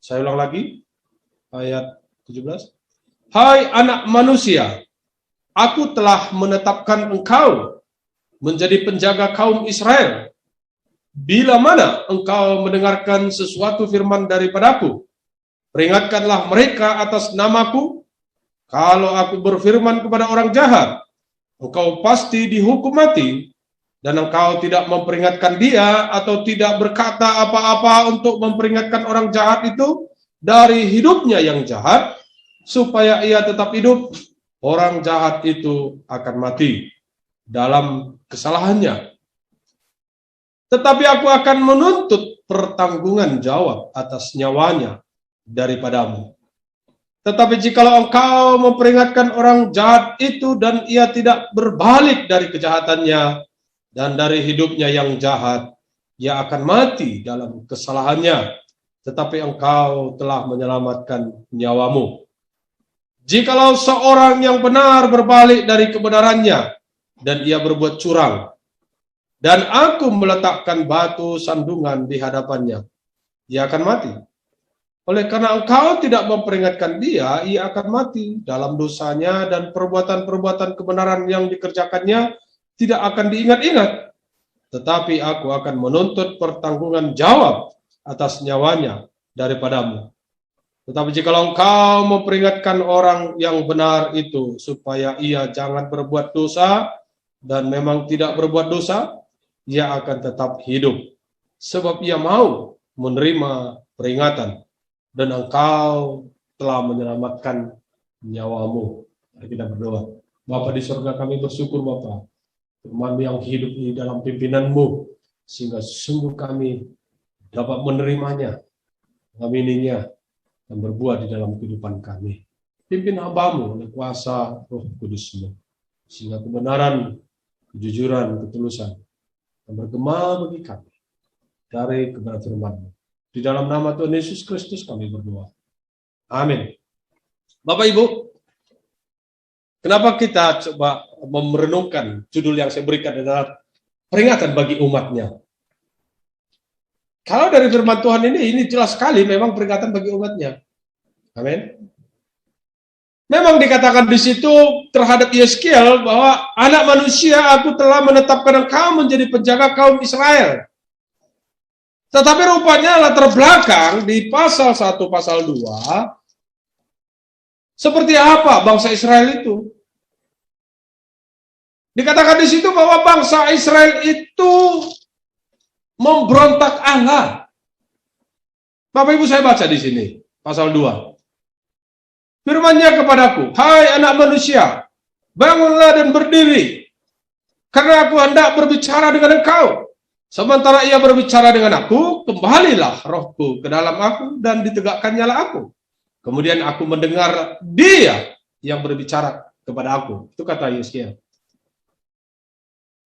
Saya ulang lagi, ayat 17. Hai anak manusia, aku telah menetapkan engkau menjadi penjaga kaum Israel. Bila mana engkau mendengarkan sesuatu firman daripadaku, peringatkanlah mereka atas namaku. Kalau aku berfirman kepada orang jahat, engkau pasti dihukum mati, dan engkau tidak memperingatkan dia atau tidak berkata apa-apa untuk memperingatkan orang jahat itu dari hidupnya yang jahat, supaya ia tetap hidup, orang jahat itu akan mati dalam kesalahannya. Tetapi aku akan menuntut pertanggungan jawab atas nyawanya daripadamu. Tetapi jikalau engkau memperingatkan orang jahat itu dan ia tidak berbalik dari kejahatannya dan dari hidupnya yang jahat, ia akan mati dalam kesalahannya, tetapi engkau telah menyelamatkan nyawamu. Jikalau seorang yang benar berbalik dari kebenarannya dan ia berbuat curang, dan aku meletakkan batu sandungan di hadapannya, ia akan mati. Oleh karena engkau tidak memperingatkan dia, ia akan mati dalam dosanya, dan perbuatan-perbuatan kebenaran yang dikerjakannya tidak akan diingat-ingat. Tetapi aku akan menuntut pertanggungan jawab atas nyawanya daripadamu. Tetapi jikalau engkau memperingatkan orang yang benar itu supaya ia jangan berbuat dosa, dan memang tidak berbuat dosa, ia akan tetap hidup, sebab ia mau menerima peringatan, dan engkau telah menyelamatkan nyawamu. Mari kita berdoa. Bapa di surga, kami bersyukur Bapa, firman yang hidup di dalam pimpinanmu, sehingga sungguh kami dapat menerimanya, mengamininya, dan berbuat di dalam kehidupan kami. Pimpin hambamu oleh kuasa Roh Kudus-Mu, sehingga kebenaran, kejujuran, ketulusan yang bergema bagi kami dari kebenaran firman-Mu. Di dalam nama Tuhan Yesus Kristus kami berdoa. Amin. Bapak Ibu, kenapa kita coba merenungkan judul yang saya berikan adalah peringatan bagi umatnya. Kalau dari firman Tuhan ini jelas sekali memang peringatan bagi umatnya. Amin. Memang dikatakan di situ terhadap Yeskiel bahwa anak manusia, aku telah menetapkan engkau menjadi penjaga kaum Israel. Tetapi rupanya latar belakang di pasal 1, pasal 2, seperti apa bangsa Israel itu? Dikatakan di situ bahwa bangsa Israel itu memberontak Allah. Bapak Ibu, saya baca di sini, pasal 2. Firman-Nya kepadaku, hai anak manusia, bangunlah dan berdiri, karena aku hendak berbicara dengan engkau. Sementara ia berbicara dengan aku, kembalilah rohku ke dalam aku, dan ditegakkannya aku. Kemudian aku mendengar dia yang berbicara kepada aku. Itu kata Yeskiel.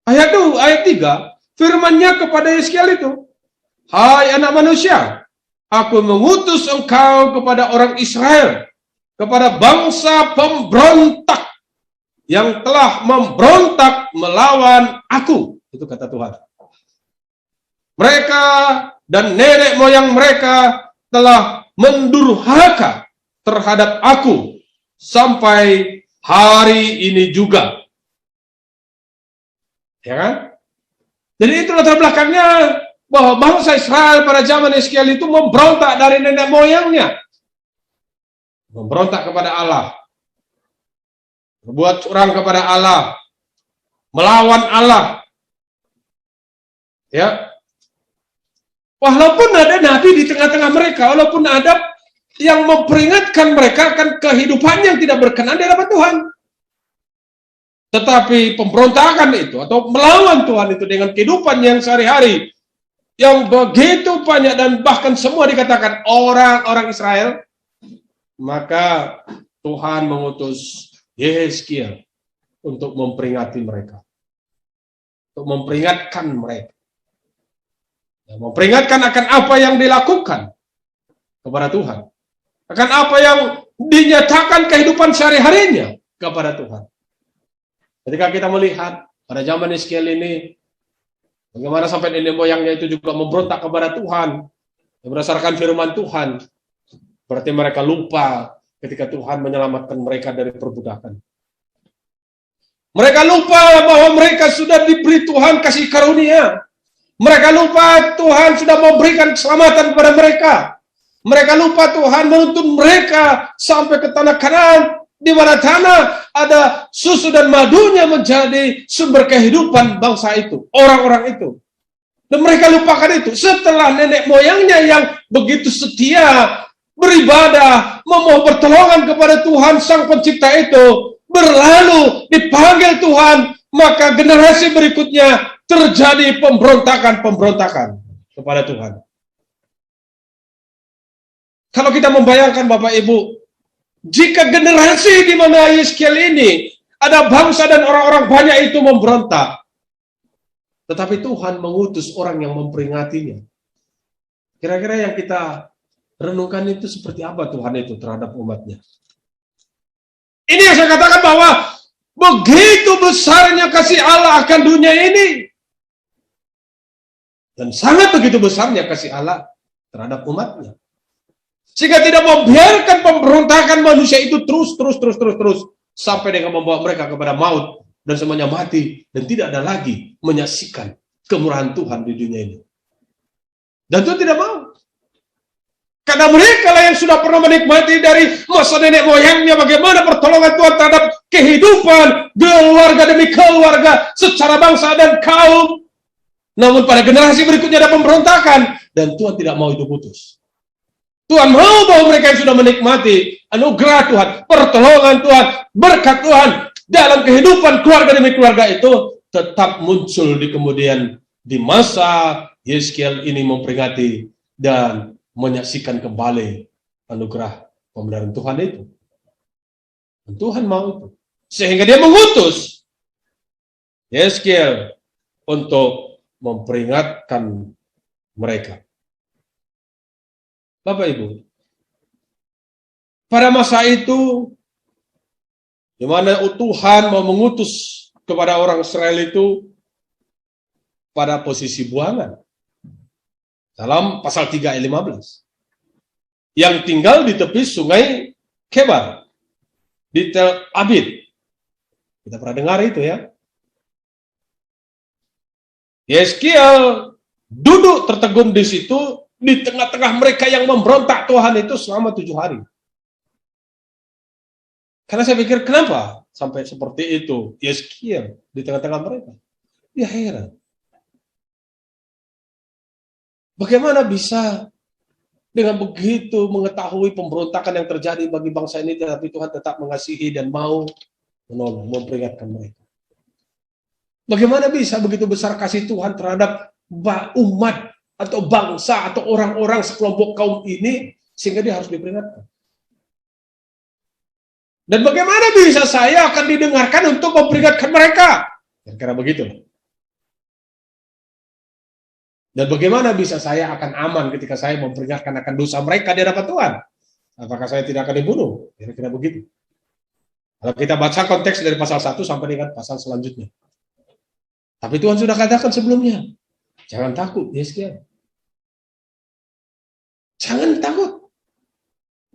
Ayat 3, firman-Nya kepada Yeskiel itu, hai anak manusia, aku mengutus engkau kepada orang Israel, kepada bangsa pemberontak yang telah memberontak melawan aku. Itu kata Tuhan. Mereka dan nenek moyang mereka telah mendurhaka terhadap aku sampai hari ini juga. Ya kan? Jadi itu latar belakangnya bahwa bangsa Israel pada zaman Yeskiel itu memberontak dari nenek moyangnya. Memberontak kepada Allah. Berbuat curang kepada Allah. Melawan Allah. Ya. Walaupun ada nabi di tengah-tengah mereka, walaupun ada yang memperingatkan mereka akan kehidupan yang tidak berkenan di hadapan Tuhan. Tetapi pemberontakan itu atau melawan Tuhan itu dengan kehidupan yang sehari-hari yang begitu banyak dan bahkan semua dikatakan orang-orang Israel, maka Tuhan mengutus Yeskiel untuk memperingati mereka. Untuk memperingatkan mereka. Memperingatkan akan apa yang dilakukan kepada Tuhan. Akan apa yang dinyatakan kehidupan sehari-harinya kepada Tuhan. Ketika kita melihat pada zaman Yeskiel ini, bagaimana sampai nenek moyangnya itu juga memberontak kepada Tuhan, berdasarkan firman Tuhan, Berarti mereka lupa ketika Tuhan menyelamatkan mereka dari perbudakan. Mereka lupa bahwa mereka sudah diberi Tuhan kasih karunia. Mereka lupa Tuhan sudah memberikan keselamatan kepada mereka. Mereka lupa Tuhan menuntun mereka sampai ke tanah Kanaan, di mana tanah ada susu dan madunya menjadi sumber kehidupan bangsa itu, orang-orang itu. Dan mereka lupakan itu. Setelah nenek moyangnya yang begitu setia, beribadah, memohon pertolongan kepada Tuhan Sang Pencipta itu, berlalu, dipanggil Tuhan, maka generasi berikutnya terjadi pemberontakan kepada Tuhan. Kalau kita membayangkan Bapak Ibu, jika generasi di mana Yeskiel ini ada bangsa dan orang-orang banyak itu memberontak, tetapi Tuhan mengutus orang yang memperingatinya. Kira-kira yang kita renungkan itu seperti apa Tuhan itu terhadap umatnya? Ini yang saya katakan bahwa begitu besarnya kasih Allah akan dunia ini. Dan sangat begitu besarnya kasih Allah terhadap umatnya. Sehingga tidak membiarkan pemberontakan manusia itu terus sampai dengan membawa mereka kepada maut dan semuanya mati dan tidak ada lagi menyaksikan kemurahan Tuhan di dunia ini. Dan Tuhan tidak mau. Karena mereka lah yang sudah pernah menikmati dari masa nenek moyangnya bagaimana pertolongan Tuhan terhadap kehidupan keluarga demi keluarga secara bangsa dan kaum. Namun pada generasi berikutnya ada pemberontakan dan Tuhan tidak mau itu putus. Tuhan mau bahwa mereka yang sudah menikmati anugerah Tuhan, pertolongan Tuhan, berkat Tuhan dalam kehidupan keluarga demi keluarga itu tetap muncul di kemudian di masa Yeskiel ini memperingati dan menyaksikan kembali anugerah pembenaran Tuhan itu. Dan Tuhan mau itu. Sehingga dia mengutus Yeskiel untuk memperingatkan mereka. Bapak Ibu, pada masa itu, di mana Tuhan mau mengutus kepada orang Israel itu pada posisi buangan. Dalam pasal 3 ayat 15. Yang tinggal di tepi sungai Kebar, di Tel Abib. Kita pernah dengar itu ya. Yeskiel duduk tertegun di situ, di tengah-tengah mereka yang memberontak Tuhan itu selama 7 hari. Karena saya pikir kenapa sampai seperti itu Yeskiel di tengah-tengah mereka. Dia heran. Bagaimana bisa dengan begitu mengetahui pemberontakan yang terjadi bagi bangsa ini, tetapi Tuhan tetap mengasihi dan mau menolong, memperingatkan mereka. Bagaimana bisa begitu besar kasih Tuhan terhadap umat atau bangsa atau orang-orang sekelompok kaum ini sehingga dia harus diperingatkan. Dan bagaimana bisa saya akan didengarkan untuk memperingatkan mereka? Kira-kira begitu. Dan bagaimana bisa saya akan aman ketika saya memperingatkan akan dosa mereka di hadapan Tuhan? Apakah saya tidak akan dibunuh? Kira-kira begitu. Kalau kita baca konteks dari pasal 1 sampai dengan pasal selanjutnya. Tapi Tuhan sudah katakan sebelumnya, jangan takut, Yeskiel. Jangan takut.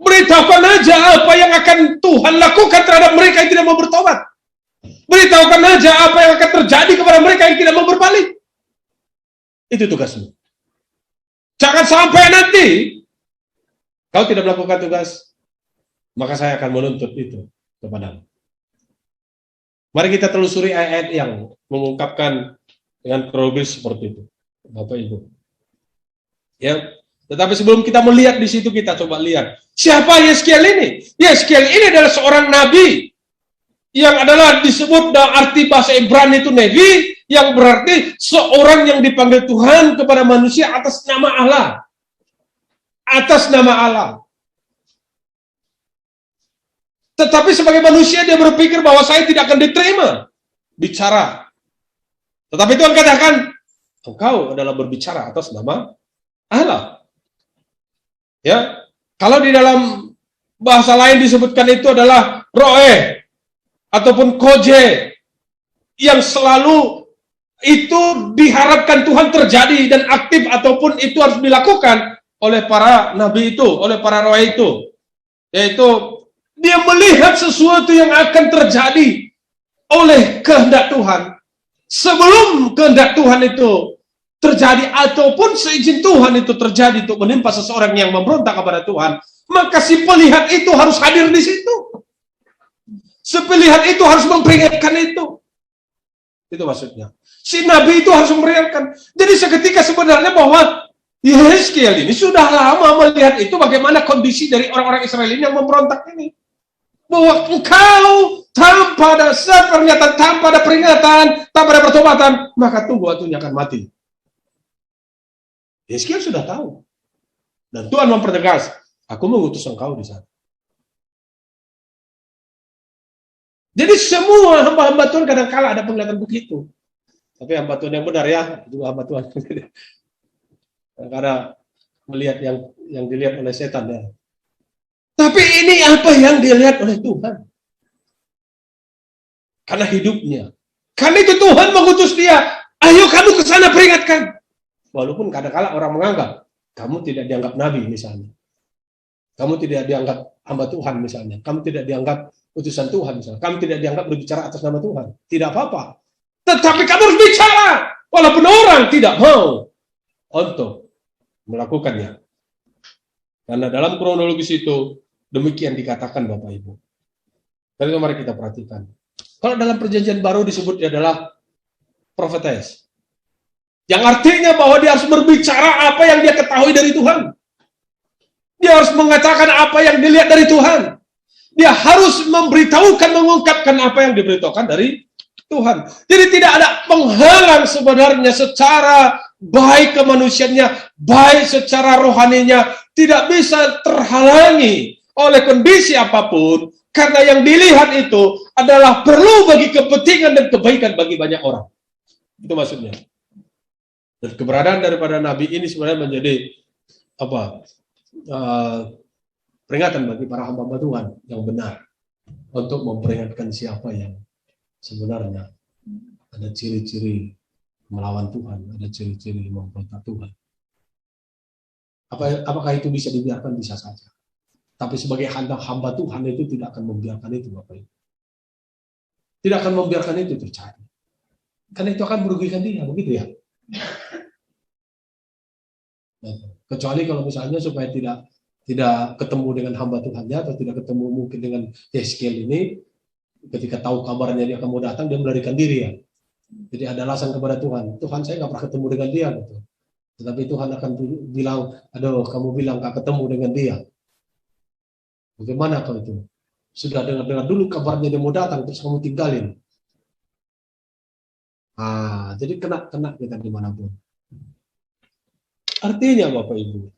Beritahukan aja apa yang akan Tuhan lakukan terhadap mereka yang tidak mau bertobat. Beritahukan aja apa yang akan terjadi kepada mereka yang tidak mau berbalik. Itu tugasmu. Jangan sampai nanti kau tidak melakukan tugas, maka saya akan menuntut itu kepadamu. Mari kita telusuri ayat-ayat yang mengungkapkan dengan kronologis seperti itu, Bapak Ibu. Ya, tetapi sebelum kita melihat di situ, kita coba lihat siapa Yeskiel ini. Yeskiel ini adalah seorang nabi yang adalah disebut dalam arti bahasa Ibrani itu Nevi, yang berarti seorang yang dipanggil Tuhan kepada manusia atas nama Allah. Atas nama Allah. Tetapi sebagai manusia dia berpikir bahwa saya tidak akan diterima bicara. Tetapi Tuhan katakan, engkau adalah berbicara atas nama Allah. Ya, kalau di dalam bahasa lain disebutkan itu adalah roe ataupun koje, yang selalu itu diharapkan Tuhan terjadi dan aktif ataupun itu harus dilakukan oleh para nabi itu, oleh para roe itu. Yaitu dia melihat sesuatu yang akan terjadi oleh kehendak Tuhan sebelum kehendak Tuhan itu terjadi, ataupun seizin Tuhan itu terjadi untuk menimpa seseorang yang memberontak kepada Tuhan, maka si pelihat itu harus hadir di situ. Si pelihat itu harus memperingatkan itu. Itu maksudnya. Si nabi itu harus memperingatkan. Jadi seketika sebenarnya bahwa Yeskiel ini sudah lama melihat itu, bagaimana kondisi dari orang-orang Israel ini yang memberontak ini. Bahwa engkau tanpa ada pernyataan, tanpa ada peringatan, tanpa ada pertobatan, maka tunggu waktunya akan mati. Yeskiel sudah tahu. Dan Tuhan mempertegas, aku mengutus engkau di sana. Jadi semua hamba-hamba Tuhan kadang-kala ada penglihatan begitu. Tapi hamba Tuhan yang benar ya, juga hamba Tuhan. Karena melihat yang dilihat oleh setan ya. Tapi ini apa yang dilihat oleh Tuhan? Karena hidupnya. Karena itu Tuhan mengutus dia. Ayo kamu ke sana peringatkan. Walaupun kadang-kala orang menganggap kamu tidak dianggap nabi misalnya. Kamu tidak dianggap hamba Tuhan misalnya. Kamu tidak dianggap utusan Tuhan misalnya. Kamu tidak dianggap berbicara atas nama Tuhan. Tidak apa-apa. Tetapi kamu harus bicara. Walaupun orang tidak mau untuk melakukannya. Karena dalam kronologis itu demikian dikatakan Bapak Ibu. Dan itu mari kita perhatikan. Kalau dalam perjanjian baru disebut dia adalah prophetess. Yang artinya bahwa dia harus berbicara apa yang dia ketahui dari Tuhan. Dia harus mengatakan apa yang dilihat dari Tuhan. Dia harus memberitahukan, mengungkapkan apa yang diberitahukan dari Tuhan. Jadi tidak ada penghalang sebenarnya secara baik kemanusiaannya, baik secara rohaninya, tidak bisa terhalangi oleh kondisi apapun, karena yang dilihat itu adalah perlu bagi kepentingan dan kebaikan bagi banyak orang. Itu maksudnya. Dan keberadaan daripada nabi ini sebenarnya menjadi peringatan bagi para hamba Tuhan yang benar untuk memperingatkan siapa yang sebenarnya ada ciri-ciri melawan Tuhan, ada ciri-ciri memberontak Tuhan. Apakah itu bisa dibiarkan? Bisa saja. Tapi sebagai hamba Tuhan itu tidak akan membiarkan itu, Bapak Ibu. Tidak akan membiarkan itu terjadi. Karena itu akan merugikan dia, begitu ya. Kecuali kalau misalnya supaya tidak ketemu dengan hamba Tuhannya, atau tidak ketemu mungkin dengan Yeskiel ini, ketika tahu kabarnya dia akan mau datang, dia melarikan diri ya. Jadi ada alasan kepada Tuhan, Tuhan saya nggak pernah ketemu dengan dia, gitu. Tetapi Tuhan akan bilang, aduh kamu bilang nggak ketemu dengan dia. Bagaimana kau itu? Sudah dengar dulu kabarnya dia mau datang, terus kamu tinggalin. Jadi kena kita dimanapun. Artinya Bapak Ibu,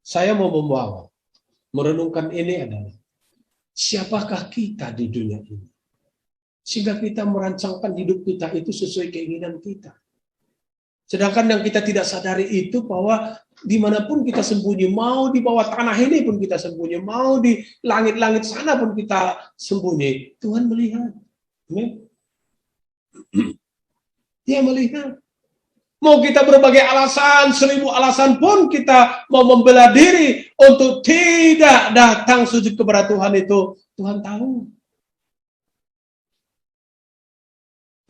saya mau merenungkan ini adalah, siapakah kita di dunia ini? Sehingga kita merancangkan hidup kita itu sesuai keinginan kita. Sedangkan yang kita tidak sadari itu bahwa dimanapun kita sembunyi, mau di bawah tanah ini pun kita sembunyi, mau di langit-langit sana pun kita sembunyi, Tuhan melihat. Amin. Dia melihat. Mau kita berbagai alasan, 1000 alasan pun kita mau membela diri untuk tidak datang sujud kepada Tuhan itu, Tuhan tahu.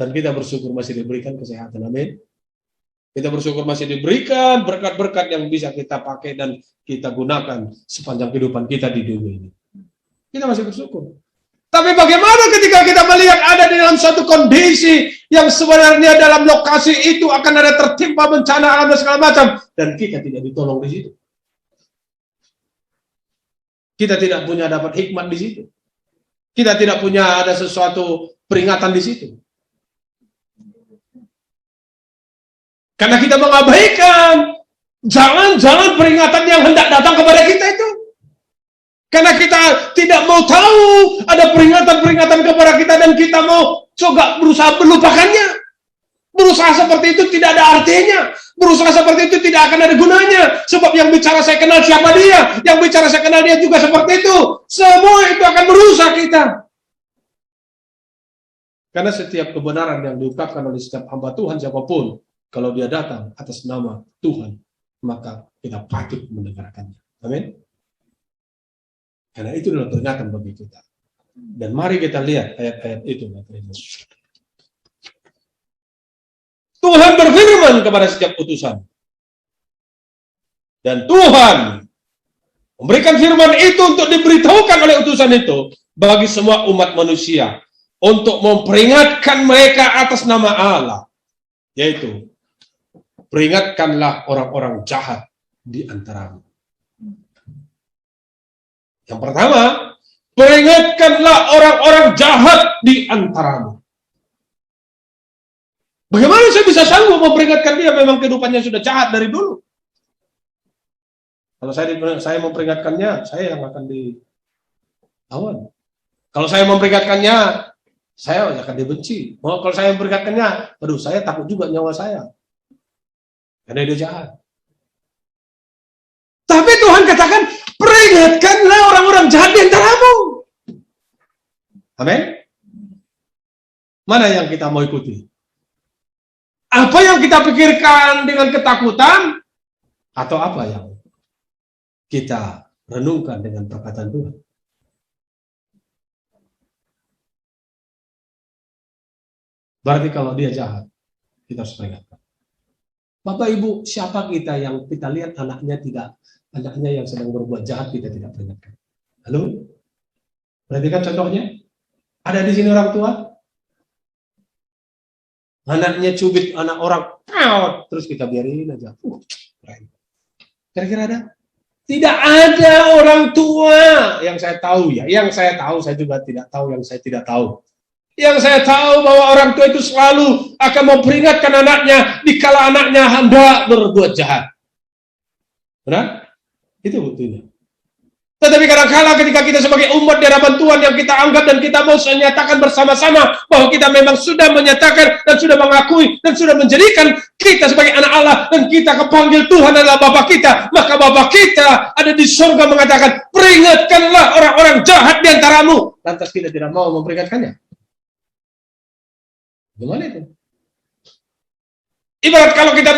Dan kita bersyukur masih diberikan kesehatan, amin. Kita bersyukur masih diberikan berkat-berkat yang bisa kita pakai dan kita gunakan sepanjang kehidupan kita di dunia ini. Kita masih bersyukur. Tapi bagaimana ketika kita melihat ada di dalam suatu kondisi yang sebenarnya dalam lokasi itu akan ada tertimpa bencana alam dan segala macam, dan kita tidak ditolong di situ. Kita tidak punya dapat hikmat di situ. Kita tidak punya ada sesuatu peringatan di situ. Karena kita mengabaikan jalan-jalan peringatan yang hendak datang kepada kita itu. Karena kita tidak mau tahu ada peringatan-peringatan kepada kita dan kita mau coba berusaha melupakannya. Berusaha seperti itu tidak ada artinya. Berusaha seperti itu tidak akan ada gunanya. Sebab yang bicara saya kenal siapa dia. Yang bicara saya kenal dia juga seperti itu. Semua itu akan merusak kita. Karena setiap kebenaran yang diungkapkan oleh setiap hamba Tuhan siapapun, kalau dia datang atas nama Tuhan, maka kita patut mendengarkannya. Amin. Karena itu adalah peringatan bagi kita. Dan mari kita lihat ayat-ayat itu. Tuhan berfirman kepada setiap utusan. Dan Tuhan memberikan firman itu untuk diberitahukan oleh utusan itu bagi semua umat manusia. Untuk memperingatkan mereka atas nama Allah. Yaitu, peringatkanlah orang-orang jahat di antaramu. Yang pertama, peringatkanlah orang-orang jahat di antaramu. Bagaimana saya bisa sanggup memperingatkan dia? Memang kehidupannya sudah jahat dari dulu. Kalau saya memperingatkannya, saya yang akan dilawan. Kalau saya memperingatkannya, saya akan dibenci. Kalau saya memperingatkannya, aduh, saya takut juga nyawa saya. Karena dia jahat. Tapi Tuhan katakan, peringatkanlah orang-orang jahat di antaramu. Amin. Mana yang kita mau ikuti? Apa yang kita pikirkan dengan ketakutan? Atau apa yang kita renungkan dengan perkataan Tuhan? Berarti kalau dia jahat, kita harus peringatkan. Bapak Ibu, siapa kita yang kita lihat anaknya yang sedang berbuat jahat, kita tidak peringatkan? Halo? Perhatikan contohnya. Ada di sini orang tua. Anaknya cubit anak orang, terus kita biarin aja. Kira-kira ada? Tidak ada orang tua yang saya tahu ya. Yang saya tahu, saya juga tidak tahu yang saya tidak tahu. Yang saya tahu bahwa orang tua itu selalu akan memperingatkan anaknya dikala anaknya hendak berbuat jahat. Benar? Itu buktinya. Tetapi kadang-kadang ketika kita sebagai umat di hadapan Tuhan yang kita anggap dan kita mau menyatakan bersama-sama bahwa kita memang sudah menyatakan dan sudah mengakui dan sudah menjadikan kita sebagai anak Allah dan kita kepanggil Tuhan adalah Bapa kita, maka Bapa kita ada di surga mengatakan, peringatkanlah orang-orang jahat di antaramu. Lantas kita tidak mau memperingatkannya. Gimana itu? Ibarat kalau kita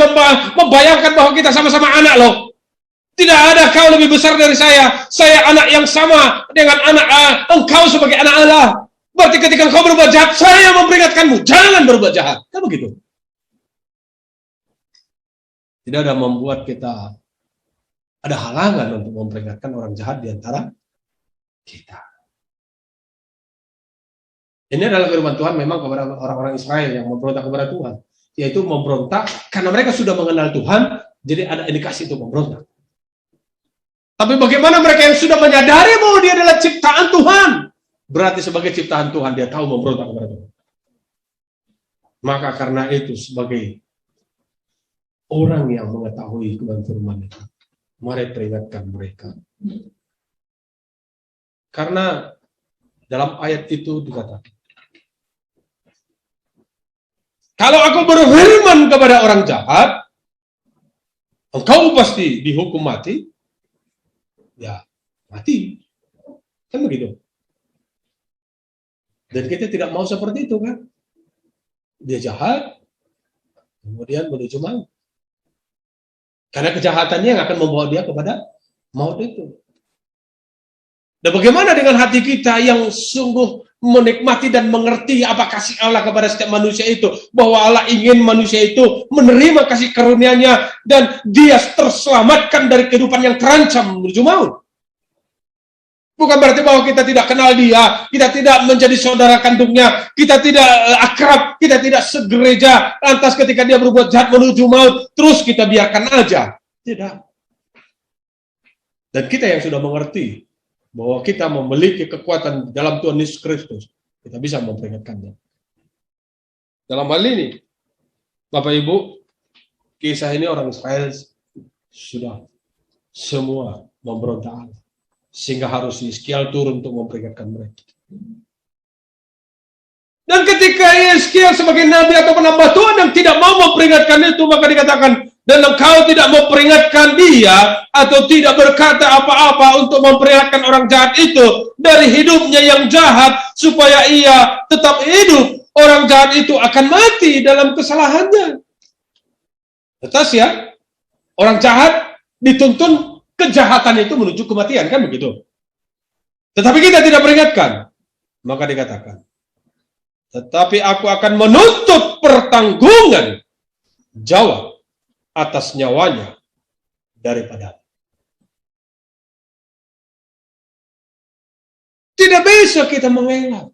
membayangkan bahwa kita sama-sama anak loh. Tidak ada kau lebih besar dari saya anak yang sama dengan anak engkau sebagai anak Allah. Berarti ketika engkau berbuat jahat, saya memperingatkanmu, jangan berbuat jahat. Kan begitu? Tidak ada membuat kita ada halangan untuk memperingatkan orang jahat di antara kita. Ini adalah firman Tuhan memang kepada orang-orang Israel yang memberontak kepada Tuhan. Yaitu memberontak karena mereka sudah mengenal Tuhan, jadi ada indikasi untuk memberontak. Tapi bagaimana mereka yang sudah menyadari bahwa dia adalah ciptaan Tuhan? Berarti sebagai ciptaan Tuhan, dia tahu memberontak kepada Tuhan. Maka karena itu, sebagai orang yang mengetahui kebenaran firman itu, mari peringatkan mereka. Karena dalam ayat itu dikatakan, kalau aku berfirman kepada orang jahat, engkau pasti dihukum mati, ya mati. Kan begitu. Dan kita tidak mau seperti itu kan. Dia jahat, kemudian menuju maut. Karena kejahatannya yang akan membawa dia kepada maut itu. Dan bagaimana dengan hati kita yang sungguh menikmati dan mengerti apa kasih Allah kepada setiap manusia itu, bahwa Allah ingin manusia itu menerima kasih karunia-Nya dan dia terselamatkan dari kehidupan yang terancam menuju maut. Bukan berarti bahwa kita tidak kenal dia, kita tidak menjadi saudara kandungnya, kita tidak akrab, kita tidak segereja, lantas ketika dia berbuat jahat menuju maut, terus kita biarkan aja. Tidak. Dan kita yang sudah mengerti bahwa kita memiliki kekuatan dalam Tuhan Yesus Kristus, kita bisa memperingatkannya. Dalam hal ini, Bapak Ibu, kisah ini orang Israel sudah semua memberontak Allah, sehingga harus Yeskiel turun untuk memperingatkan mereka. Dan ketika Yeskiel sebagai nabi atau penambah Tuhan yang tidak mau memperingatkan itu, maka dikatakan, dan engkau tidak memperingatkan dia, atau tidak berkata apa-apa untuk memperingatkan orang jahat itu dari hidupnya yang jahat, supaya ia tetap hidup, orang jahat itu akan mati dalam kesalahannya. Tetas ya, orang jahat dituntun kejahatan itu menuju kematian, kan begitu? Tetapi kita tidak peringatkan. Maka dikatakan, tetapi aku akan menuntut pertanggungan jawab atas nyawanya daripada. Tidak bisa kita mengelak.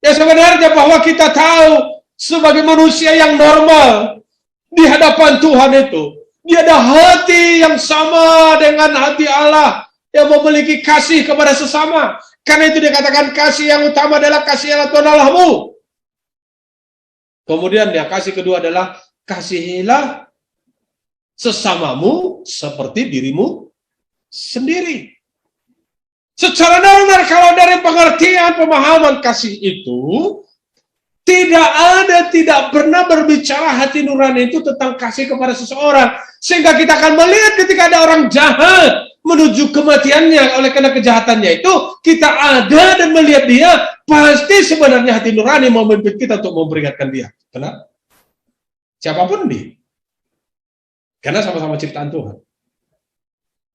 Ya sebenarnya bahwa kita tahu sebagai manusia yang normal di hadapan Tuhan itu, dia ada hati yang sama dengan hati Allah yang memiliki kasih kepada sesama. Karena itu dikatakan kasih yang utama adalah kasih Allah Tuhan Allahmu. Kemudian yang kasih kedua adalah kasihilah sesamamu seperti dirimu sendiri. Secara normal kalau dari pengertian pemahaman kasih itu tidak pernah berbicara hati nurani itu tentang kasih kepada seseorang. Sehingga kita akan melihat ketika ada orang jahat menuju kematiannya oleh karena kejahatannya itu, kita ada dan melihat dia, pasti sebenarnya hati nurani memimpin kita untuk memperingatkan dia. Kenapa? Siapapun dia. Karena sama-sama ciptaan Tuhan.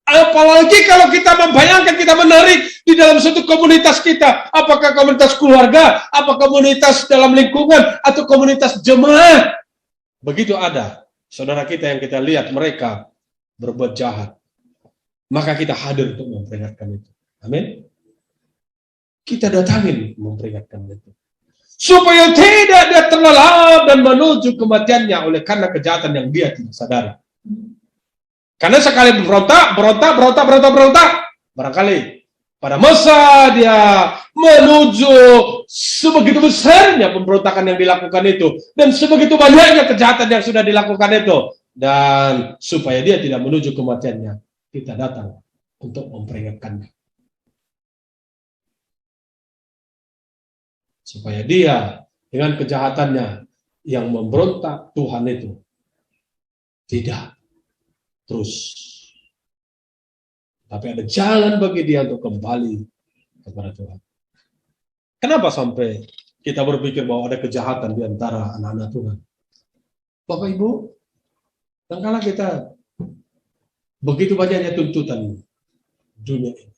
Apalagi kalau kita membayangkan, kita menarik di dalam suatu komunitas kita, apakah komunitas keluarga, apa komunitas dalam lingkungan, atau komunitas jemaat. Begitu ada saudara kita yang kita lihat mereka berbuat jahat, maka kita hadir untuk memperingatkan itu. Amin. Kita datangin memperingatkan itu, supaya tidak dia terlelap dan menuju kematiannya oleh karena kejahatan yang dia tidak sadari. Karena sekali berontak, barangkali pada masa dia menuju sebegitu besarnya pemberontakan yang dilakukan itu, dan sebegitu banyaknya kejahatan yang sudah dilakukan itu, dan supaya dia tidak menuju kematiannya, kita datang untuk memperingatkannya. Supaya dia dengan kejahatannya yang memberontak Tuhan itu tidak terus, tapi ada jalan bagi dia untuk kembali kepada Tuhan. Kenapa sampai kita berpikir bahwa ada kejahatan di antara anak-anak Tuhan? Bapak Ibu, kadang-kadang kita begitu banyaknya tuntutan dunia ini,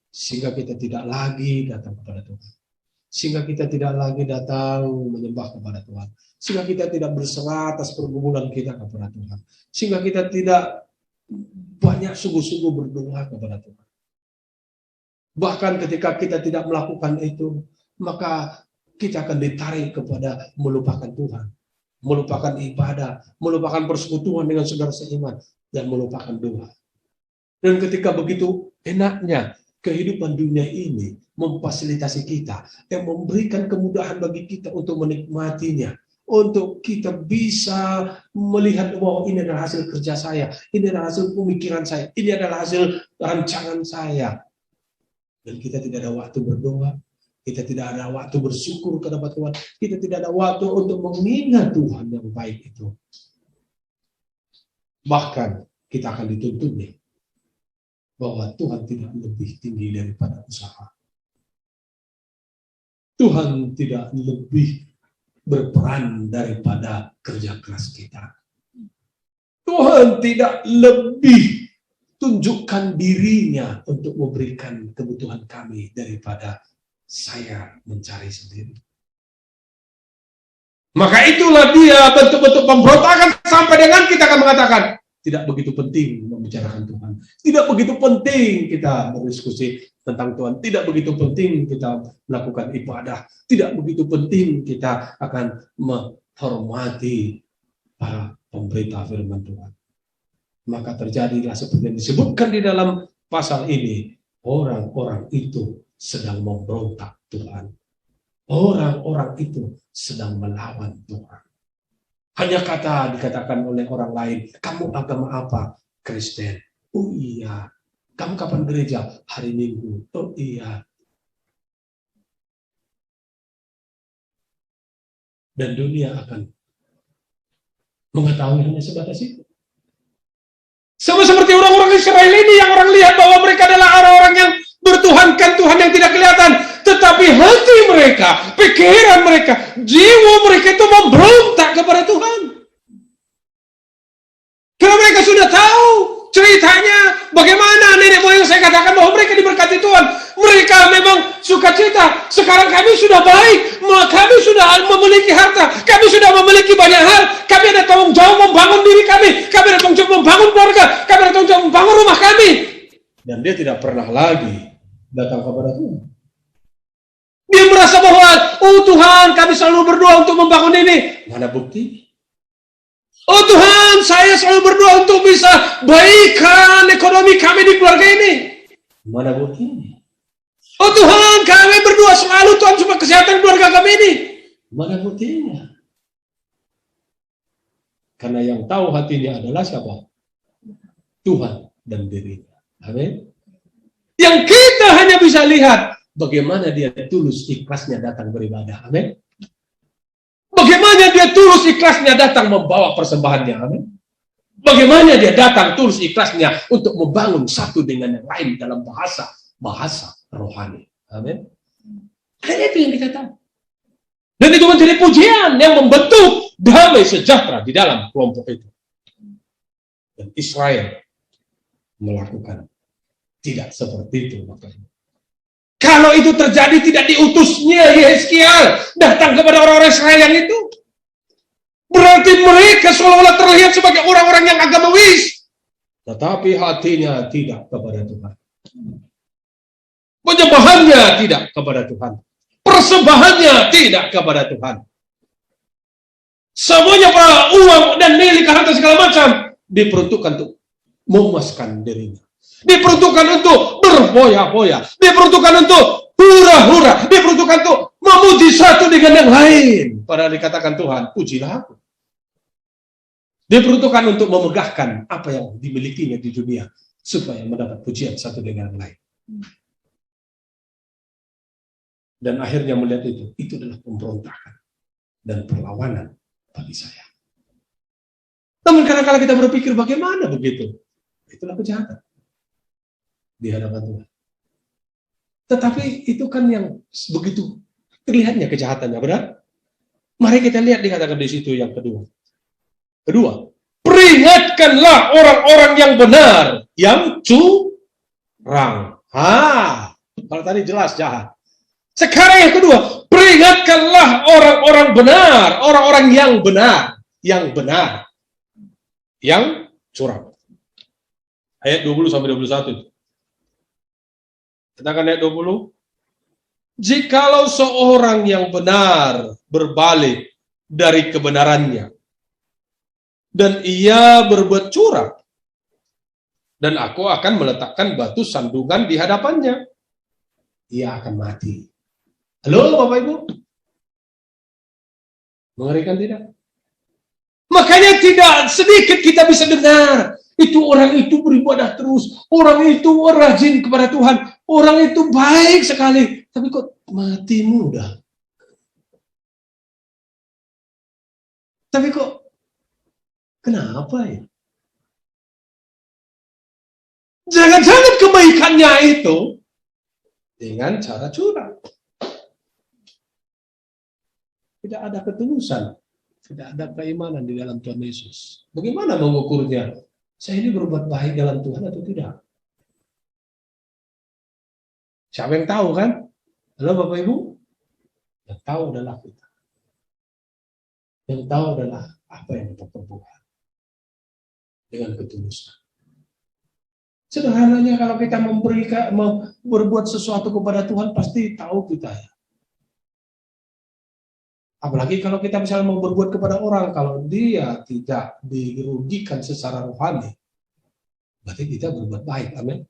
sehingga kita tidak lagi datang kepada Tuhan. Sehingga kita tidak lagi datang menyembah kepada Tuhan. Sehingga kita tidak berserah atas pergumulan kita kepada Tuhan. Sehingga kita tidak banyak sungguh-sungguh berdoa kepada Tuhan. Bahkan ketika kita tidak melakukan itu, maka kita akan ditarik kepada melupakan Tuhan, melupakan ibadah, melupakan persekutuan dengan saudara seiman, dan melupakan doa. Dan ketika begitu enaknya kehidupan dunia ini memfasilitasi kita, yang memberikan kemudahan bagi kita untuk menikmatinya, untuk kita bisa melihat bahwa ini adalah hasil kerja saya, ini adalah hasil pemikiran saya, ini adalah hasil rancangan saya. Dan kita tidak ada waktu berdoa, kita tidak ada waktu bersyukur kepada Tuhan, kita tidak ada waktu untuk mengingat Tuhan yang baik itu. Bahkan kita akan dituntut nih, bahwa Tuhan tidak lebih tinggi daripada usaha. Tuhan tidak lebih berperan daripada kerja keras kita. Tuhan tidak lebih tunjukkan dirinya untuk memberikan kebutuhan kami daripada saya mencari sendiri. Maka itulah dia bentuk-bentuk pemberontakan sampai dengan kita akan mengatakan, tidak begitu penting membicarakan Tuhan. Tidak begitu penting kita berdiskusi tentang Tuhan. Tidak begitu penting kita melakukan ibadah. Tidak begitu penting kita akan menghormati para pemberita firman Tuhan. Maka terjadilah seperti yang disebutkan di dalam pasal ini. Orang-orang itu sedang memberontak Tuhan. Orang-orang itu sedang melawan Tuhan. Hanya dikatakan oleh orang lain, kamu agama apa? Kristen. Oh iya. Kamu kapan gereja? Hari Minggu. Oh iya. Dan dunia akan mengetahui hanya sebatas itu. Sama seperti orang-orang Israel ini yang orang lihat bahwa mereka adalah orang-orang yang bertuhankan Tuhan yang tidak kelihatan. Tetapi hati mereka, pikiran mereka, jiwa mereka itu memberontak kepada Tuhan. Karena mereka sudah tahu ceritanya bagaimana nenek moyang saya katakan bahwa mereka diberkati Tuhan. Mereka mereka memang sukacita. Sekarang kami sudah baik, kami sudah memiliki harta, kami sudah memiliki banyak hal, kami ada tanggung jawab membangun diri kami ada tanggung jawab membangun keluarga, kami ada tanggung jawab membangun rumah kami. Dan dia tidak pernah lagi datang kepada Tuhan. Dia merasa bahwa, oh Tuhan, kami selalu berdoa untuk membangun ini. Mana bukti? Oh Tuhan, saya selalu berdoa untuk bisa baikkan ekonomi kami di keluarga ini. Mana buktinya? Oh Tuhan, kami berdoa selalu Tuhan supaya kesehatan keluarga kami ini. Mana buktinya? Karena yang tahu hatinya adalah siapa? Tuhan dan dirinya. Amin. Yang kita hanya bisa lihat bagaimana dia tulus ikhlasnya datang beribadah. Amin. Bagaimana dia tulus ikhlasnya datang membawa persembahannya. Amin. Bagaimana dia datang tulus ikhlasnya untuk membangun satu dengan yang lain dalam bahasa rohani. Amin. Dan itu yang kita tahu. Dan itu menjadi pujian yang membentuk damai sejahtera di dalam kelompok itu. Dan Israel melakukan tidak seperti itu. Kalau itu terjadi, tidak diutusnya Yeskiel datang kepada orang-orang Israel yang itu. Berarti mereka seolah-olah terlihat sebagai orang-orang yang agamamis. Tetapi hatinya tidak kepada Tuhan. Penyembahannya tidak kepada Tuhan. Persembahannya tidak kepada Tuhan. Semuanya para uang dan milik harta segala macam diperuntukkan untuk memuaskan dirinya. Diperuntukkan untuk berfoya-foya. Diperuntukkan untuk hura-hura. Diperuntukkan untuk memuji satu dengan yang lain. Padahal dikatakan Tuhan, pujilah aku. Diperuntukkan untuk memegahkan apa yang dimilikinya di dunia. Supaya mendapat pujian satu dengan yang lain. Dan akhirnya melihat itu adalah pemberontakan. Dan perlawanan bagi saya. Namun kadang-kadang kita berpikir bagaimana begitu. Itulah kejahatan. Di hadapan Tuhan. Tetapi itu kan yang begitu terlihatnya kejahatannya, benar? Mari kita lihat dikatakan di situ yang kedua. Kedua, peringatkanlah orang-orang yang benar, yang curang. Kalau tadi jelas jahat. Sekarang yang kedua, peringatkanlah orang-orang benar, orang-orang yang benar, yang curang. Ayat 20 sampai 21. Katakan ayat 20. Jikalau seorang yang benar berbalik dari kebenarannya, dan ia berbuat curang, dan aku akan meletakkan batu sandungan di hadapannya, ia akan mati. Halo Bapak Ibu? Mengerikan tidak? Makanya tidak sedikit kita bisa dengar, itu orang itu beribadah terus, orang itu rajin kepada Tuhan, orang itu baik sekali, tapi kok mati muda. Tapi kok kenapa ya? Jangan-jangan kebaikannya itu dengan cara curang. Tidak ada ketulusan, tidak ada keimanan di dalam Tuhan Yesus. Bagaimana mengukurnya? Saya ini berbuat baik dalam Tuhan atau tidak? Siapa yang tahu kan? Halo Bapak Ibu? Yang tahu adalah kita. Yang tahu adalah apa yang kita perbuat. Dengan ketulusan. Sederhananya kalau kita berbuat sesuatu kepada Tuhan, pasti tahu kita ya. Apalagi kalau kita misalnya mau berbuat kepada orang, kalau dia tidak dirugikan secara rohani, berarti kita berbuat baik, amin.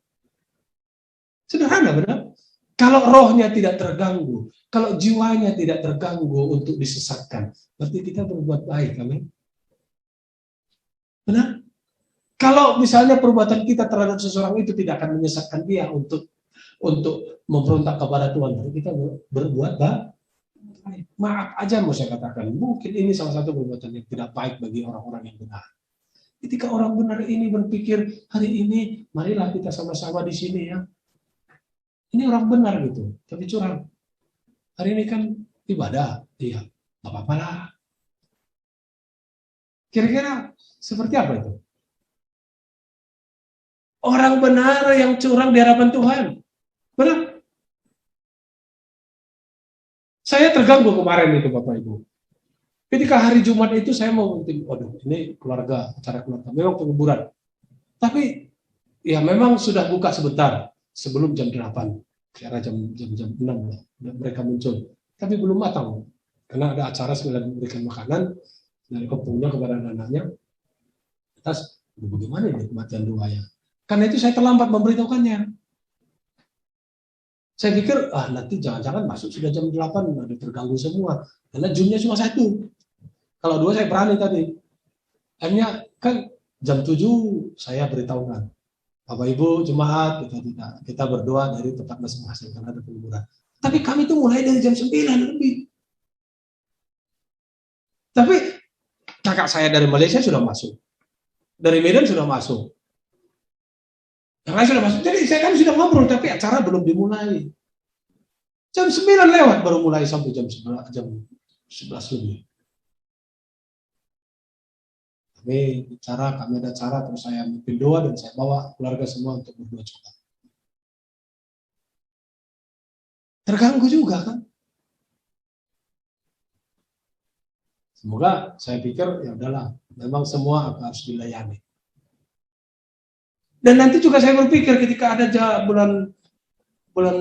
Sederhana, benar? Kalau rohnya tidak terganggu, kalau jiwanya tidak terganggu untuk disesatkan, berarti kita berbuat baik, amin. Benar? Kalau misalnya perbuatan kita terhadap seseorang itu tidak akan menyesatkan dia untuk memberontak kepada Tuhan, berarti kita berbuat baik. Maaf aja mau saya katakan, mungkin ini salah satu perbuatan yang tidak baik bagi orang-orang yang benar. Ketika orang benar ini berpikir, hari ini marilah kita sama-sama di sini ya. Ini orang benar gitu, tapi curang. Hari ini kan ibadah, iya, gak apa-apa lah. Kira-kira seperti apa itu? Orang benar yang curang di hadapan Tuhan. Benar? Saya terganggu kemarin itu Bapak Ibu. Ketika hari Jumat itu saya mau waduh ini keluarga, acara keluarga, memang penguburan. Tapi ya memang sudah buka sebentar sebelum jam 8. Kira jam 6 lah, mereka muncul. Tapi belum matang. Karena ada acara sekalian memberikan makanan dari kepunya kepada anak-anaknya. Atas bagaimana ini kematian doanya. Karena itu saya terlambat memberitahukannya. Saya pikir, nanti jangan-jangan masuk sudah jam 8, ada terganggu semua. Karena jumnya cuma 1. Kalau 2 saya berani tadi. Akhirnya kan jam 7 saya beritahukan. Bapak Ibu jemaat, kita berdoa dari tempat masing-masing karena ada penguburan. Tapi kami itu mulai dari jam 9 lebih. Tapi kakak saya dari Malaysia sudah masuk. Dari Medan sudah masuk. Yang lain sudah masuk. Jadi saya kan sudah ngobrol, tapi acara belum dimulai. Jam 9 lewat baru mulai sampai jam 11 lebih. Kami ada acara, terus saya mimpin doa dan saya bawa keluarga semua untuk berdoa juga. Terganggu juga kan? Semoga saya pikir ya udahlah, memang semua harus dilayani. Dan nanti juga saya berpikir ketika ada bulan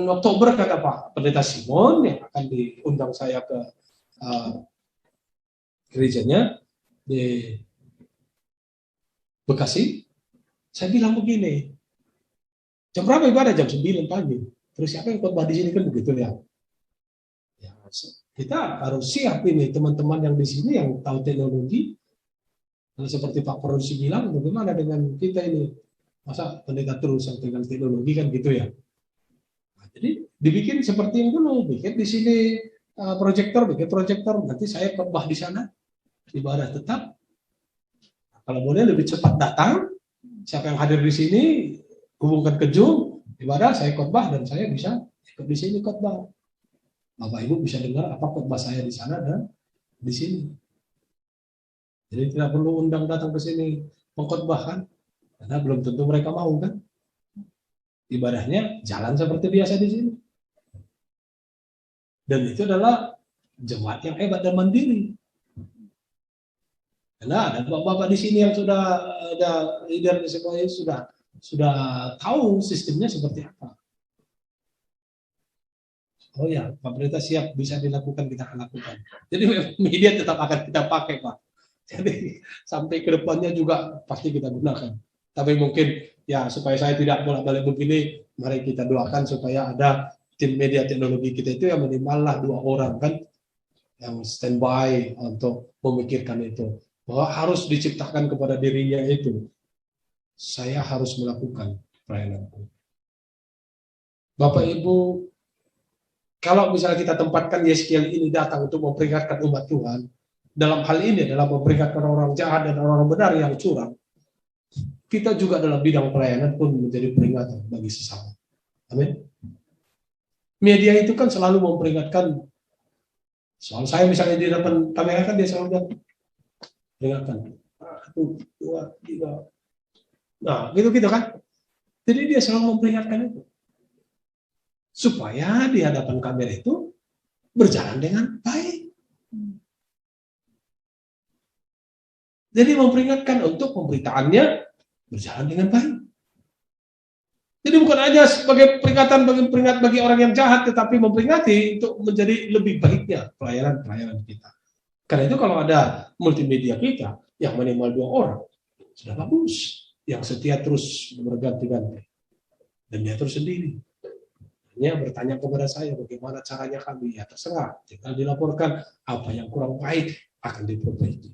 Oktober kata Pak Pendeta Simon yang akan diundang saya ke gerejanya di Bekasi, saya bilang begini, jam berapa ibadah? Jam 9 pagi. Terus siapa yang khotbah di sini kan begitu ya? Ya, kita harus siap ini teman-teman yang di sini yang tahu teknologi. Seperti Pak Produksi bilang, bagaimana dengan kita ini? Masa pendeta terus yang tinggal teknologi kan gitu ya? Nah, jadi dibikin seperti yang dulu, bikin di sini proyektor, nanti saya khotbah di sana, ibadah tetap. Kalau boleh lebih cepat datang, siapa yang hadir di sini, hubungkan ke Zoom, ibadah saya khotbah dan saya bisa ikut di sini khotbah. Bapak Ibu bisa dengar apa khotbah saya di sana dan di sini. Jadi tidak perlu undang datang ke sini mengkhotbah kan, karena belum tentu mereka mau kan. Ibadahnya jalan seperti biasa di sini. Dan itu adalah jemaat yang hebat dan mandiri. Karena ada bapak-bapak di sini yang sudah ada leader semuanya sudah tahu sistemnya seperti apa. Oh ya, Pak Pendeta siap bisa dilakukan, kita akan lakukan. Jadi media tetap akan kita pakai Pak. Jadi sampai ke depannya juga pasti kita gunakan. Tapi mungkin ya supaya saya tidak bolak-balik begini, mari kita doakan supaya ada tim media teknologi kita itu yang minimal lah 2 orang kan yang standby untuk memikirkan itu. Bahwa harus diciptakan kepada dirinya itu. Saya harus melakukan pelayananku. Bapak Ibu, kalau misalnya kita tempatkan Yeskiel ini datang untuk memperingatkan umat Tuhan, dalam hal ini adalah memperingatkan orang jahat dan orang benar yang curang, kita juga dalam bidang pelayanan pun menjadi peringatan bagi sesama. Amin. Media itu kan selalu memperingatkan. Soal saya misalnya di depan kamera kan dia selalu bilang, peringatkan. 1, 2, 3. Nah, gitu-gitu kan. Jadi dia selalu memperingatkan itu. Supaya di hadapan kamera itu berjalan dengan baik. Jadi memperingatkan untuk pemberitaannya berjalan dengan baik. Jadi bukan hanya sebagai peringatan bagi orang yang jahat, tetapi memperingati untuk menjadi lebih baiknya pelayanan kita. Karena itu kalau ada multimedia kita yang minimal 2 orang, sudah bagus. Yang setia terus berganti-ganti. Dan dia terus sendiri. Hanya bertanya kepada saya bagaimana caranya kami. Ya terserah. Tinggal dilaporkan apa yang kurang baik akan diperbaiki.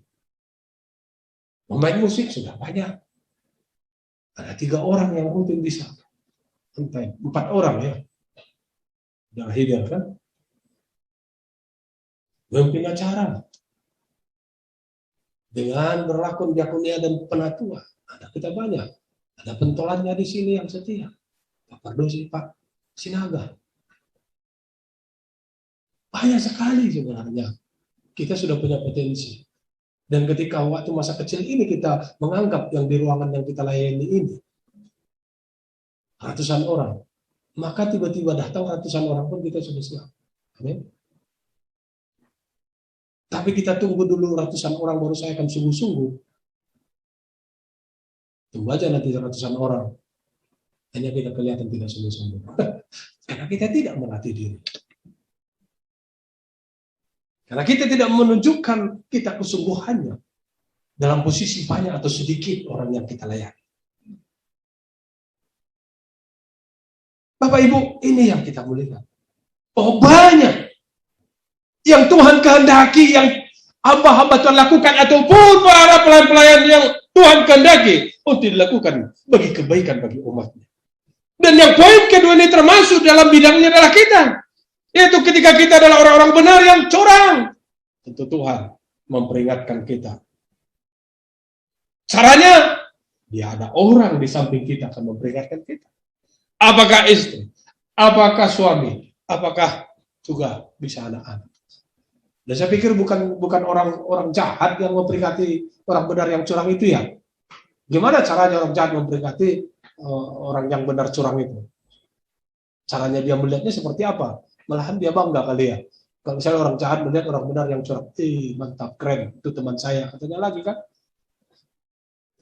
Pemain musik sudah banyak. Ada 3 orang yang rutin bisa. Entah 4 orang ya. Sudah hidup kan. Memimpin acara. Dengan berlakon diakonia dan penatua. Ada kita banyak. Ada pentolannya di sini yang setia. Pak Pardosi, Pak Sinaga. Banyak sekali sebenarnya. Kita sudah punya potensi. Dan ketika waktu masa kecil ini kita menganggap yang di ruangan yang kita layani ini ratusan orang, maka tiba-tiba datang ratusan orang pun kita sudah siap. Amin. Tapi kita tunggu dulu ratusan orang baru saya akan sungguh-sungguh. Tunggu aja nanti ratusan orang. Hanya kita kelihatan tidak sungguh-sungguh. Karena kita tidak melatih diri. Karena kita tidak menunjukkan kita kesungguhannya. Dalam posisi banyak atau sedikit orang yang kita layani. Bapak Ibu, ini yang kita muliakan. Oh banyak yang Tuhan kehendaki, yang hamba-hamba Tuhan lakukan, ataupun para pelayan-pelayan yang Tuhan kehendaki untuk dilakukan bagi kebaikan bagi umatnya. Dan yang poin kedua ini termasuk dalam bidangnya adalah kita. Yaitu ketika kita adalah orang-orang benar yang curang. Tentu Tuhan memperingatkan kita. Caranya, ya ada orang di samping kita akan memperingatkan kita. Apakah istri, apakah suami, apakah juga bisa anak-anak. Dan saya pikir bukan orang jahat yang memperingati orang benar yang curang itu ya. Gimana caranya orang jahat memperingati orang yang benar curang itu? Caranya dia melihatnya seperti apa? Malahan dia bangga kali ya. Kalau misalnya orang jahat melihat orang benar yang curang, mantap, keren, itu teman saya, katanya lagi kan.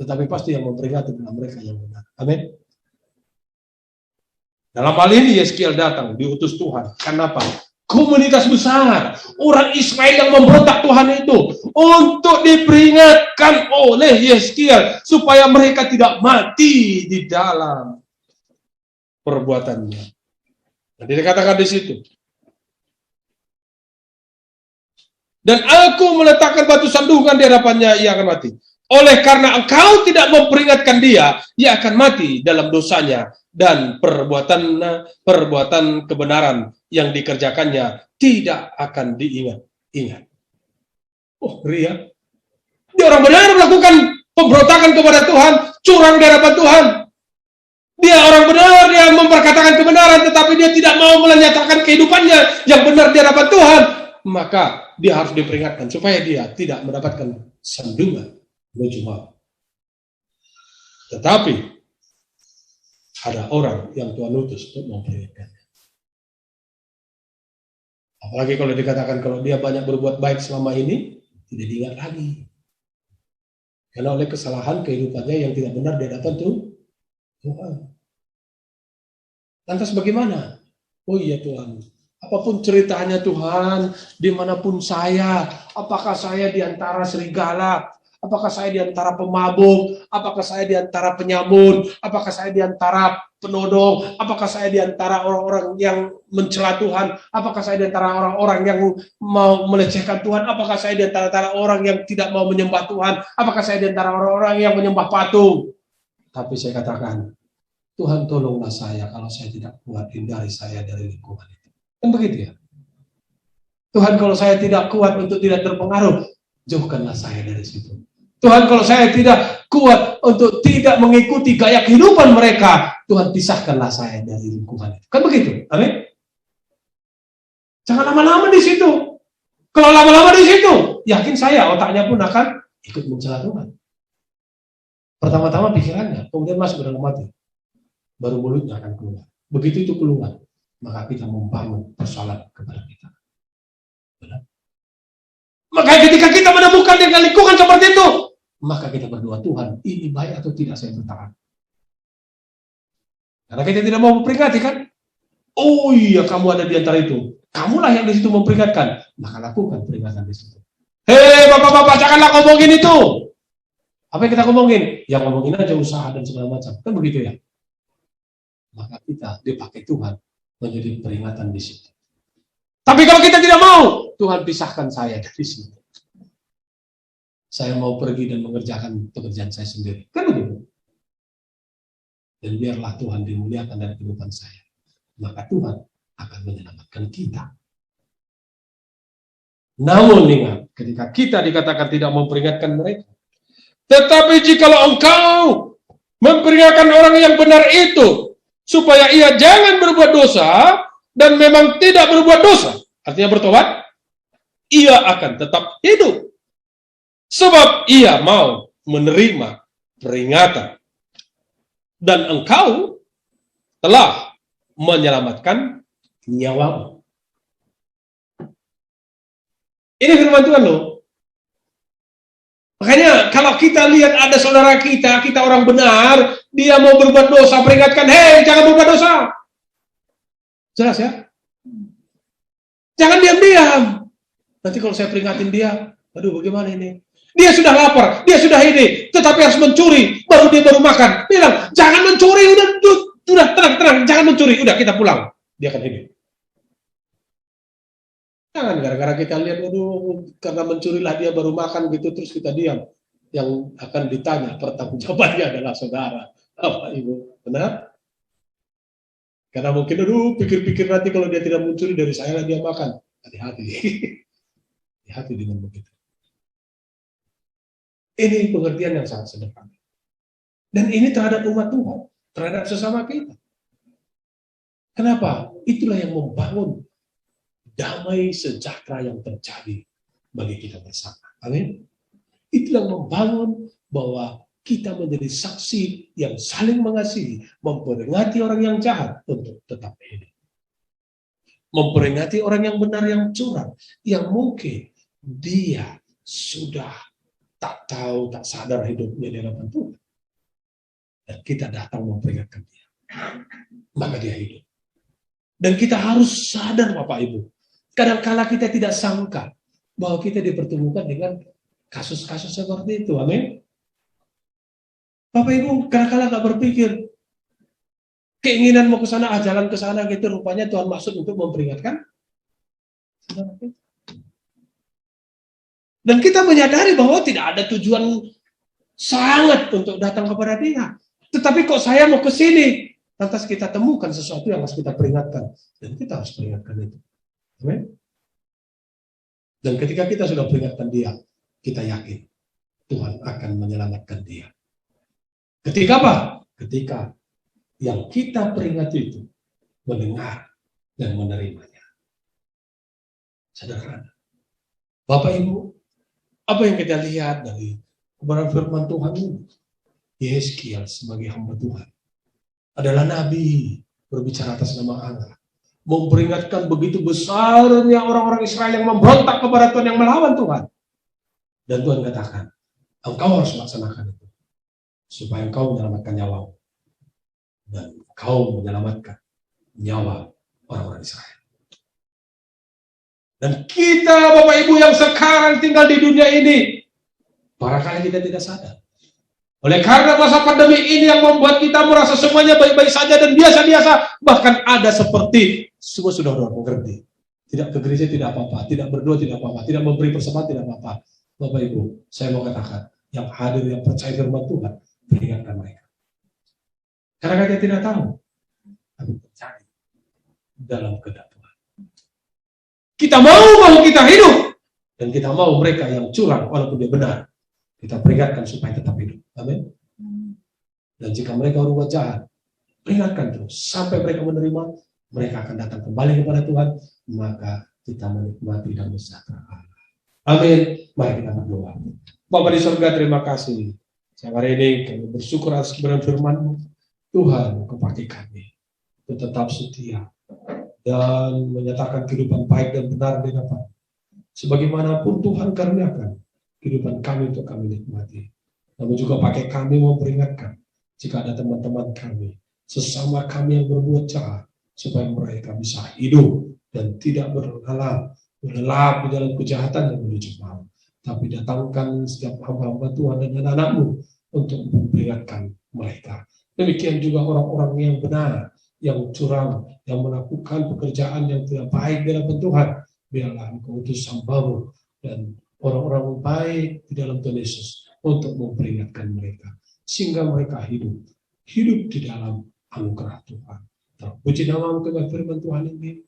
Tetapi pasti yang memperingati adalah mereka yang benar. Amin. Dalam hal ini Yeskiel datang, diutus Tuhan. Kenapa? Komunitas besar, orang Israel yang memberontak Tuhan itu, untuk diperingatkan oleh Yeskiel supaya mereka tidak mati di dalam perbuatannya. Jadi dikatakan di situ. Dan aku meletakkan batu sandungan di hadapannya, ia akan mati. Oleh karena engkau tidak memperingatkan dia akan mati dalam dosanya, dan perbuatan kebenaran yang dikerjakannya tidak akan diingat-ingat. Oh, ria. Dia orang benar melakukan pemberontakan kepada Tuhan, curang di hadapan Tuhan. Dia orang benar, dia memperkatakan kebenaran, tetapi dia tidak mau menyatakan kehidupannya yang benar di hadapan Tuhan. Maka dia harus diperingatkan supaya dia tidak mendapatkan sandungan mujizat. Tetapi ada orang yang Tuhan utus untuk memperingatkannya. Apalagi kalau dikatakan kalau dia banyak berbuat baik selama ini, tidak diingat lagi. Karena oleh kesalahan kehidupannya yang tidak benar di hadapan Tuhan. Lantas bagaimana? Oh iya Tuhan, apapun ceritanya Tuhan, dimanapun saya, apakah saya di antara serigala, apakah saya di antara pemabuk, apakah saya di antara penyamun, apakah saya di antara penodong, apakah saya di antara orang-orang yang mencela Tuhan, apakah saya di antara orang-orang yang mau melecehkan Tuhan, apakah saya di antara orang yang tidak mau menyembah Tuhan, apakah saya di antara orang-orang yang menyembah patung. Tapi saya katakan, Tuhan tolonglah saya kalau saya tidak kuat, hindari saya dari lingkungan itu. Kan begitu ya? Tuhan kalau saya tidak kuat untuk tidak terpengaruh, jauhkanlah saya dari situ. Tuhan kalau saya tidak kuat untuk tidak mengikuti gaya kehidupan mereka, Tuhan pisahkanlah saya dari lingkungan itu. Kan begitu? Amin? Jangan lama-lama di situ. Kalau lama-lama di situ, yakin saya otaknya pun akan ikut mencela Tuhan. Pertama-tama pikirannya, kemudian masuk ke dalam hati. Baru mulutnya akan keluar. Begitu itu keluar, maka kita membangun persoalan kepada kita. Benar? Maka ketika kita menemukan dengan lingkungan seperti itu, maka kita berdoa, Tuhan, ini baik atau tidak saya bertahan. Karena kita tidak mau memperingati kan? Oh iya, kamu ada di antara itu. Kamulah yang di situ memperingatkan. Maka lakukan peringatan di situ. Hei bapak-bapak, janganlah ngomongin itu. Apa yang kita ngomongin? Ya ngomongin aja usaha dan segala macam. Kan begitu ya? Maka kita dipakai Tuhan menjadi peringatan di situ. Tapi kalau kita tidak mau, Tuhan pisahkan saya dari sini. Saya mau pergi dan mengerjakan pekerjaan saya sendiri. Kan begitu? Dan biarlah Tuhan dimuliakan dari kehidupan saya. Maka Tuhan akan menyelamatkan kita. Namun ingat, ketika kita dikatakan tidak memperingatkan mereka. Tetapi jikalau engkau memperingatkan orang yang benar itu, supaya ia jangan berbuat dosa, dan memang tidak berbuat dosa, artinya bertobat, ia akan tetap hidup. Sebab ia mau menerima peringatan. Dan engkau telah menyelamatkan nyawamu. Ini firman Tuhan loh. Makanya kalau kita lihat ada saudara kita orang benar, dia mau berbuat dosa, peringatkan, hei jangan berbuat dosa. Jelas ya? Jangan diam-diam. Nanti kalau saya peringatin dia, aduh bagaimana ini? Dia sudah lapar, dia sudah ini, tetapi harus mencuri, dia baru makan. Bilang, jangan mencuri, udah tenang, jangan mencuri, udah kita pulang. Dia akan hidup. Jangan gara-gara kita lihat, aduh, karena mencurilah dia baru makan gitu, terus kita diam. Yang akan ditanya pertanggungjawabannya adalah saudara, Bapak Ibu, benar? Karena mungkin, aduh, pikir-pikir nanti kalau dia tidak mencuri dari saya, dia makan. Hati-hati. Hati-hati dengan begitu. Ini pengertian yang sangat sederhana. Dan ini terhadap umat Tuhan, terhadap sesama kita. Kenapa? Itulah yang membangun damai sejahtera yang terjadi bagi kita bersama. Amin. Itulah yang membangun bahwa kita menjadi saksi yang saling mengasihi, memperingati orang yang jahat untuk tetap hidup. Memperingati orang yang benar, yang curang, yang mungkin dia sudah tak tahu, tak sadar hidupnya di hadapan Tuhan. Dan kita datang memperingatkan dia. Maka dia hidup. Dan kita harus sadar Bapak Ibu. Kadang-kala kita tidak sangka bahwa kita dipertemukan dengan kasus-kasus seperti itu. Amin. Bapak Ibu, kadang-kala nggak berpikir keinginan mau ke sana, jalan ke sana gitu, rupanya Tuhan maksud untuk memperingatkan. Dan kita menyadari bahwa tidak ada tujuan sangat untuk datang kepada dia. Tetapi kok saya mau ke sini, lantas kita temukan sesuatu yang harus kita peringatkan. Dan kita harus peringatkan itu. Amin. Dan ketika kita sudah peringatkan dia, kita yakin Tuhan akan menyelamatkan dia. Ketika apa? Ketika yang kita peringati itu mendengar dan menerimanya. Sederhana. Bapak Ibu, apa yang kita lihat dari kebenaran firman Tuhan ini? Yeskiel sebagai hamba Tuhan adalah nabi berbicara atas nama Allah. Memperingatkan begitu besarnya orang-orang Israel yang memberontak kepada Tuhan, yang melawan Tuhan. Dan Tuhan katakan, engkau harus melaksanakan itu. Supaya engkau menyelamatkan nyawamu. Dan engkau menyelamatkan nyawa orang-orang Israel. Dan kita Bapak Ibu yang sekarang tinggal di dunia ini, barangkali kita tidak sadar. Oleh karena masa pandemi ini yang membuat kita merasa semuanya baik-baik saja dan biasa-biasa. Bahkan ada seperti semua sudah mengerti. Tidak ke gereja tidak apa-apa, tidak berdoa tidak apa-apa, tidak memberi persembahan tidak apa-apa. Bapak Ibu, saya mau katakan, yang hadir, yang percaya firman Tuhan, peringatkan mereka. Karena mereka tidak tahu, tapi percaya dalam kehendak Tuhan. Kita mau kita hidup, dan kita mau mereka yang curang walaupun dia benar. Kita peringatkan supaya tetap hidup. Amin. Dan jika mereka berbuat jahat, peringatkan terus. Sampai mereka menerima, mereka akan datang kembali kepada Tuhan. Maka kita menikmati dan sejahtera. Amin. Mari kita berdoa. Bapa di surga, terima kasih. Siang hari ini kami bersyukur atas kebenaran firman-Mu. Tuhan, kepada kami. Untuk tetap setia. Dan menyatakan kehidupan baik dan benar di hadapan. Sebagaimanapun Tuhan karuniakan kehidupan kami untuk kami nikmati. Namun juga pakai kami memperingatkan jika ada teman-teman kami, sesama kami yang berbuat jahat, supaya mereka bisa hidup dan tidak berlelap di dalam kejahatan yang menuju maut. Tapi datangkan setiap hamba-hamba Tuhan dan anak-anak-Mu untuk memperingatkan mereka. Demikian juga orang-orang yang benar, yang curang, yang melakukan pekerjaan yang tidak baik di hadapan Tuhan. Biarlah Engkau utus hamba-Mu dan orang-orang baik di dalam Tuhan Yesus untuk memperingatkan mereka. Sehingga mereka hidup di dalam anugerah Tuhan. Terpuji nama-Mu, firman Tuhan ini.